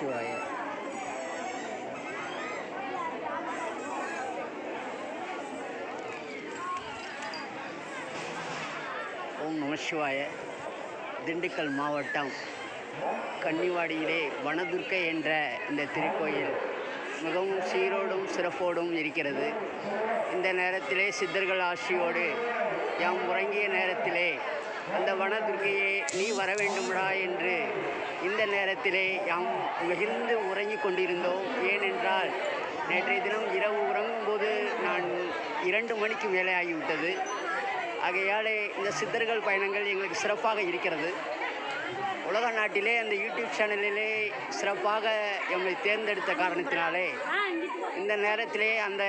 சிவாய. ஓம் நம சிவாய. திண்டுக்கல் மாவட்டம் கன்னிவாடியிலே வனதுர்க்கை என்ற இந்த திருக்கோயில் மிகவும் சீரோடும் சிறப்போடும் இருக்கிறது. இந்த நேரத்திலே சித்தர்கள் ஆசியோடு யாம் உறங்கிய நேரத்திலே அந்த வனதுர்க்கையே நீ வர வேண்டும்டா என்று இந்த நேரத்திலே யாம் மிகுந்து உறங்கிக் கொண்டிருந்தோம். ஏனென்றால் நேற்றைய தினம் இரவு உறங்கும்போது நான் 2 மணிக்கு மேலே ஆகிவிட்டது. ஆகையாலே இந்த சித்தர்கள் பயணங்கள் எங்களுக்கு சிறப்பாக இருக்கிறது. உலக நாட்டிலே அந்த யூடியூப் சேனலிலே சிறப்பாக எம்மை தேர்ந்தெடுத்த காரணத்தினாலே இந்த நேரத்திலே அந்த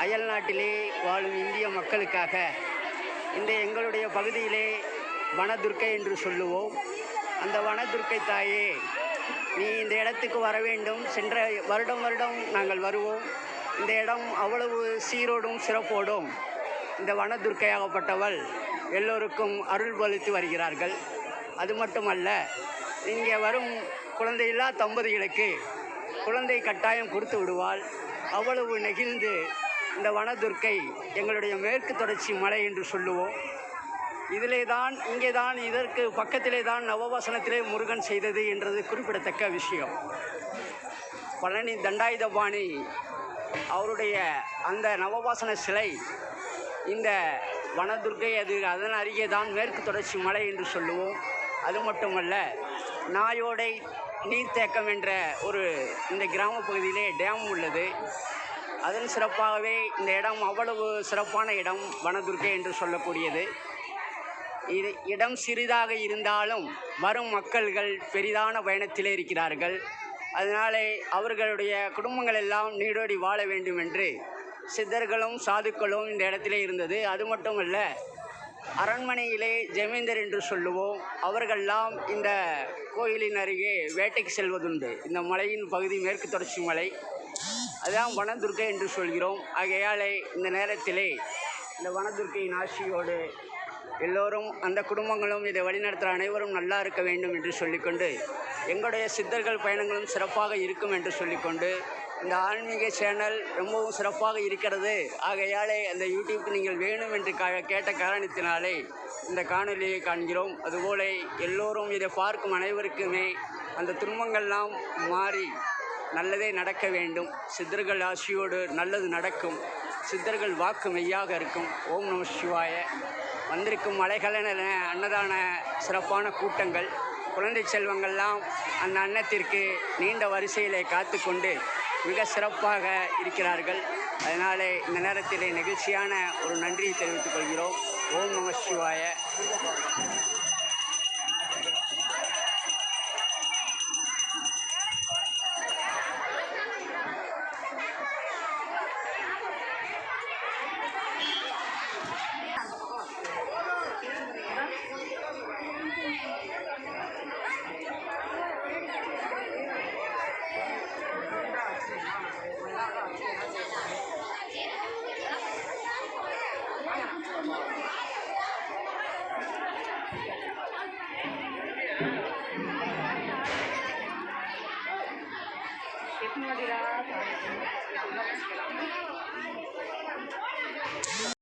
அயல் நாட்டிலே வாழும் இந்திய மக்களுக்காக இந்த எங்களுடைய பகுதியிலே வனதுர்க்கை என்று சொல்லுவோம். அந்த வனதுர்க்கை தாயே நீ இந்த இடத்துக்கு வர வேண்டும். சென்ற வருடம் நாங்கள் வருவோம். இந்த இடம் அவ்வளவு சீரோடும் சிறப்போடும் இந்த வனதுர்க்கையாகப்பட்டவள் எல்லோருக்கும் அருள் பாலித்து வருகிறார்கள். அது மட்டுமல்ல, இங்கே வரும் குழந்தையில்லா தம்பதிகளுக்கு குழந்தை கட்டாயம் கொடுத்து விடுவாள். அவ்வளவு நெகிழ்ந்து இந்த வனதுர்க்கை எங்களுடைய மேற்கு தொடர்ச்சி மலை என்று சொல்லுவோம். இங்கே தான் இதற்கு பக்கத்திலே தான் நவவாசனத்திலே முருகன் செய்தது என்றது குறிப்பிடத்தக்க விஷயம். பழனி தண்டாயுதபாணி அவருடைய அந்த நவவாசன சிலை இந்த வனதுர்க்கை அதன் அருகே தான் மேற்கு தொடர்ச்சி மலை என்று சொல்லுவோம். அது மட்டுமல்ல, நாயோடை நீர்த்தேக்கம் என்ற இந்த கிராம பகுதியிலே டேம் உள்ளது. அதன் சிறப்பாகவே இந்த இடம் அவ்வளவு சிறப்பான இடம் வனதுர்க்கை என்று சொல்லக்கூடியது. இடம் சிறிதாக இருந்தாலும் வரும் மக்கள்கள் பெரிதான பயணத்திலே இருக்கிறார்கள். அதனாலே அவர்களுடைய குடும்பங்கள் எல்லாம் நீடோடி வாழ வேண்டும் என்று சித்தர்களும் சாதுக்களும் இந்த இடத்திலே இருந்தது. அது மட்டுமல்ல, அரண்மனையிலே ஜமீந்தர் என்று சொல்லுவோம். அவர்களெல்லாம் இந்த கோயிலின் அருகே வேட்டைக்கு செல்வதுண்டு. இந்த மலையின் பகுதி மேற்கு தொடர்ச்சி மலை, அதுதான் வனதுர்க்கை என்று சொல்கிறோம். ஆகையாலே இந்த நேரத்திலே இந்த வனதுர்க்கையின் ஆசியோடு எல்லோரும் அந்த குடும்பங்களும் இதை வழிநடத்துகிற அனைவரும் நல்லா இருக்க வேண்டும் என்று சொல்லிக்கொண்டு, எங்களுடைய சித்தர்கள் பயணங்களும் சிறப்பாக இருக்கும் என்று சொல்லிக்கொண்டு, இந்த ஆன்மீக சேனல் ரொம்பவும் சிறப்பாக இருக்கிறது. ஆகையாலே அந்த யூடியூப்க்கு நீங்கள் வேணும் என்று கேட்ட காரணத்தினாலே இந்த காணொலியை காண்கிறோம். அதுபோல எல்லோரும் இதை பார்க்கும் அனைவருக்குமே அந்த துன்பங்கள்லாம் மாறி நல்லதே நடக்க வேண்டும். சித்தர்கள் ஆசியோடு நல்லது நடக்கும். சித்தர்கள் வாக்கு மெய்யாக இருக்கும். ஓம் நம சிவாய. வந்திருக்கும் மலைகளென அன்னதான சிறப்பான கூட்டங்கள், குழந்தை செல்வங்கள்லாம் அந்த அன்னத்திற்கு நீண்ட வரிசையிலே காத்து கொண்டு மிக சிறப்பாக இருக்கிறார்கள். அதனாலே இந்த நேரத்திலே நெகிழ்ச்சியான ஒரு நன்றியை தெரிவித்துக் கொள்கிறோம். ஓம் நம சிவாய.